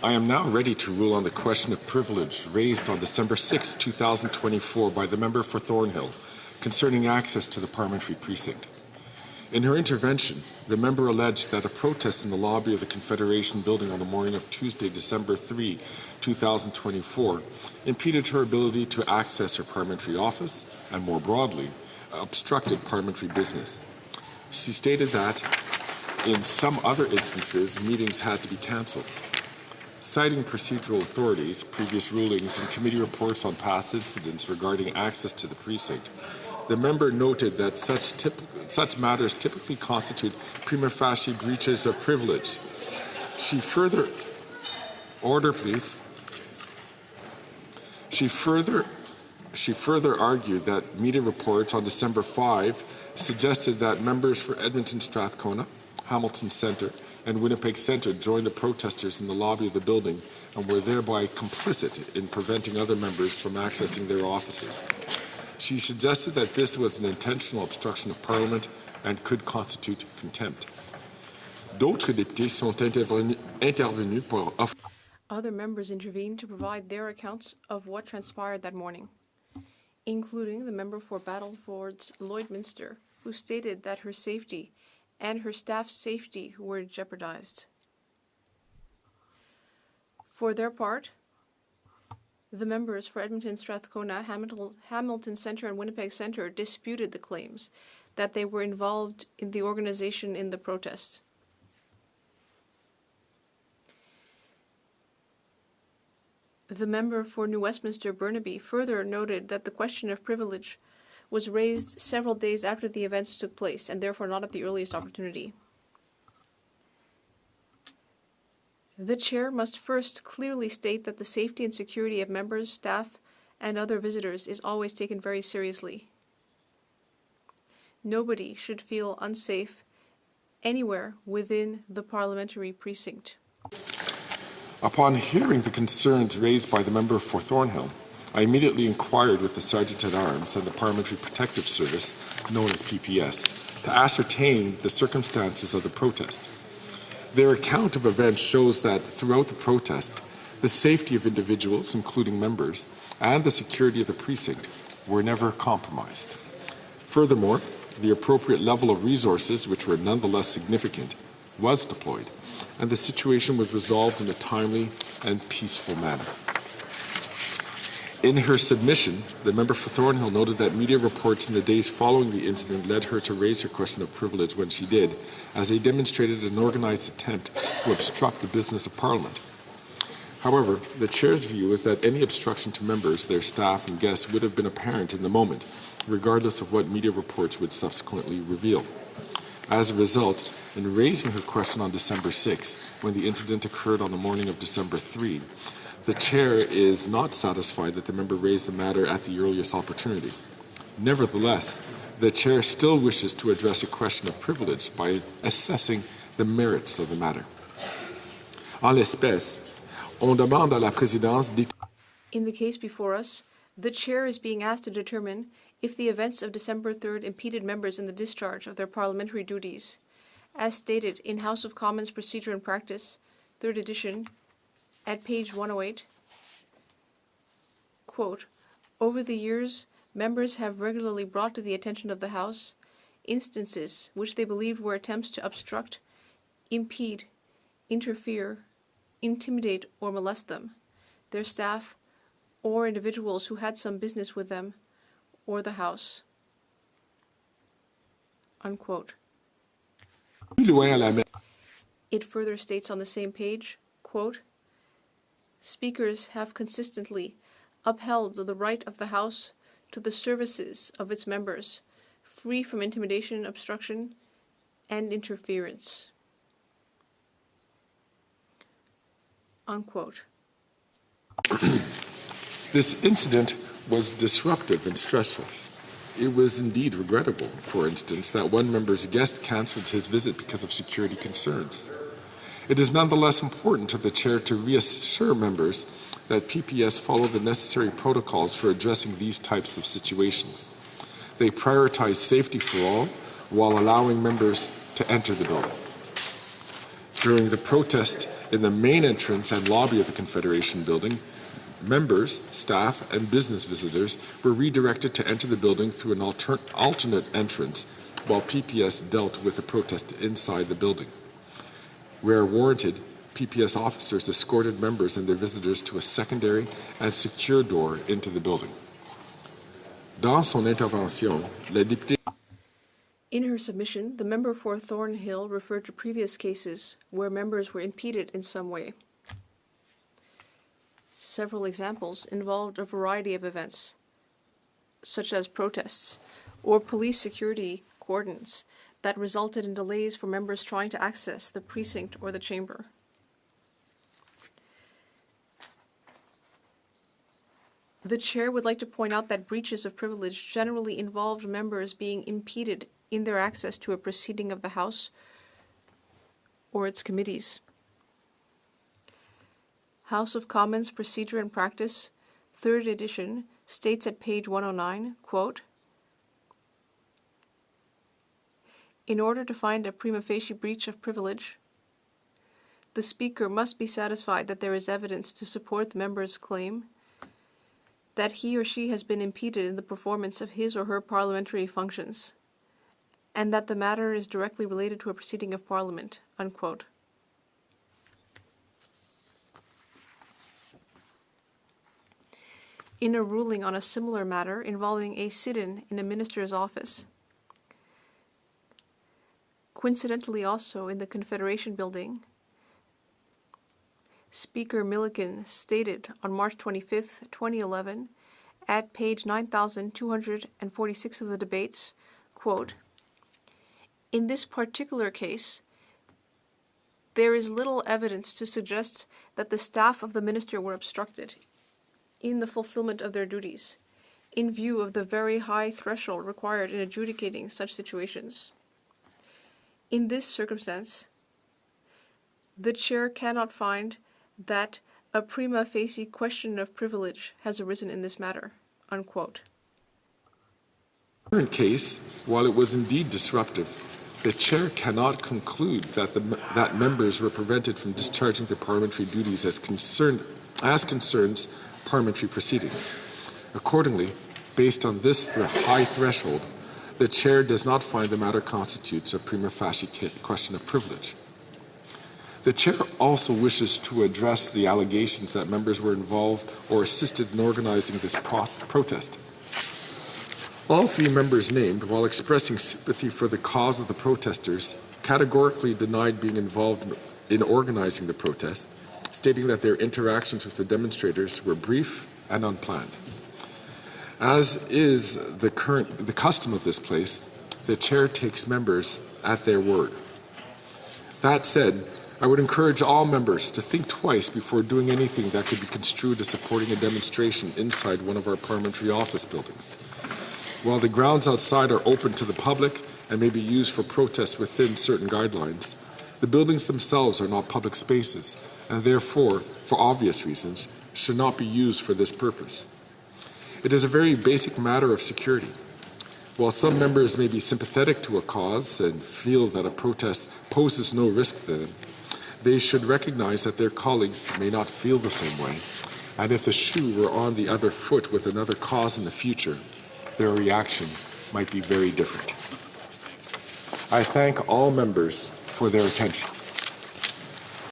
I am now ready to rule on the question of privilege raised on December 6, 2024 by the member for Thornhill concerning access to the parliamentary precinct. In her intervention, the member alleged that a protest in the lobby of the Confederation building on the morning of Tuesday, December 3, 2024, impeded her ability to access her parliamentary office and, more broadly, obstructed parliamentary business. She stated that, in some other instances, meetings had to be cancelled. Citing procedural authorities, previous rulings, and committee reports on past incidents regarding access to the precinct, the member noted that such matters typically constitute prima facie breaches of privilege. She further argued that media reports on December 5 suggested that members for Edmonton Strathcona, Hamilton Centre, and Winnipeg Centre joined the protesters in the lobby of the building and were thereby complicit in preventing other members from accessing their offices. She suggested that this was an intentional obstruction of Parliament and could constitute contempt. D'autres députés sont intervenus pour offrir. Other members intervened to provide their accounts of what transpired that morning, including the member for Battleford's Lloydminster, who stated that her safety and her staff's safety were jeopardized. For their part, the members for Edmonton Strathcona, Hamilton Centre, and Winnipeg Centre disputed the claims that they were involved in the organization in the protest. The member for New Westminster Burnaby further noted that the question of privilege was raised several days after the events took place and therefore not at the earliest opportunity. The chair must first clearly state that the safety and security of members, staff, and other visitors is always taken very seriously. Nobody should feel unsafe anywhere within the parliamentary precinct. Upon hearing the concerns raised by the member for Thornhill, I immediately inquired with the Sergeant-at-Arms and the Parliamentary Protective Service, known as PPS, to ascertain the circumstances of the protest. Their account of events shows that throughout the protest, the safety of individuals, including members, and the security of the precinct were never compromised. Furthermore, the appropriate level of resources, which were nonetheless significant, was deployed, and the situation was resolved in a timely and peaceful manner. In her submission, the member for Thornhill noted that media reports in the days following the incident led her to raise her question of privilege when she did, as they demonstrated an organized attempt to obstruct the business of Parliament. However, the Chair's view is that any obstruction to members, their staff, and guests would have been apparent in the moment, regardless of what media reports would subsequently reveal. As a result, in raising her question on December 6, when the incident occurred on the morning of December 3, the Chair is not satisfied that the member raised the matter at the earliest opportunity. Nevertheless, the Chair still wishes to address a question of privilege by assessing the merits of the matter. En l'espèce, on demande à la présidence In the case before us, the Chair is being asked to determine if the events of December 3rd impeded members in the discharge of their parliamentary duties, as stated in House of Commons Procedure and Practice, 3rd edition, at page 108, quote, "Over the years, members have regularly brought to the attention of the House instances which they believed were attempts to obstruct, impede, interfere, intimidate, or molest them, their staff, or individuals who had some business with them, or the House." Unquote. It further states on the same page, quote, "Speakers have consistently upheld the right of the House to the services of its members, free from intimidation, obstruction, and interference." Unquote. This incident was disruptive and stressful. It was indeed regrettable, for instance, that one member's guest cancelled his visit because of security concerns. It is nonetheless important to the Chair to reassure members that PPS follow the necessary protocols for addressing these types of situations. They prioritize safety for all while allowing members to enter the building. During the protest, In the main entrance and lobby of the Confederation building, members, staff, and business visitors were redirected to enter the building through an alternate entrance while PPS dealt with the protest inside the building. Where warranted, PPS officers escorted members and their visitors to a secondary and secure door into the building. Dans son intervention, la députée. In her submission, the member for Thornhill referred to previous cases where members were impeded in some way. Several examples involved a variety of events, such as protests or police security cordons that resulted in delays for members trying to access the precinct or the chamber. The chair would like to point out that breaches of privilege generally involved members being impeded in their access to a proceeding of the House or its committees. House of Commons Procedure and Practice, 3rd edition, states at page 109, quote, "In order to find a prima facie breach of privilege, the Speaker must be satisfied that there is evidence to support the member's claim that he or she has been impeded in the performance of his or her parliamentary functions, and that the matter is directly related to a proceeding of Parliament," unquote. In a ruling on a similar matter involving a sit-in in a minister's office, coincidentally also in the Confederation building, Speaker Milliken stated on March 25, 2011, at page 9246 of the debates, quote, "In this particular case, there is little evidence to suggest that the staff of the minister were obstructed in the fulfillment of their duties, in view of the very high threshold required in adjudicating such situations. In this circumstance, the chair cannot find that a prima facie question of privilege has arisen in this matter," unquote. In the current case, while it was indeed disruptive, the chair cannot conclude that members were prevented from discharging their parliamentary duties as concerns parliamentary proceedings. Accordingly, based on this high threshold, the chair does not find the matter constitutes a prima facie question of privilege. The chair also wishes to address the allegations that members were involved or assisted in organizing this protest. All 3 members named, while expressing sympathy for the cause of the protesters, categorically denied being involved in organizing the protest, stating that their interactions with the demonstrators were brief and unplanned. As is the custom of this place, the chair takes members at their word. That said, I would encourage all members to think twice before doing anything that could be construed as supporting a demonstration inside one of our parliamentary office buildings. While the grounds outside are open to the public and may be used for protests within certain guidelines, the buildings themselves are not public spaces and therefore, for obvious reasons, should not be used for this purpose. It is a very basic matter of security. While some members may be sympathetic to a cause and feel that a protest poses no risk to them, they should recognize that their colleagues may not feel the same way, and if the shoe were on the other foot with another cause in the future, their reaction might be very different. I thank all members for their attention.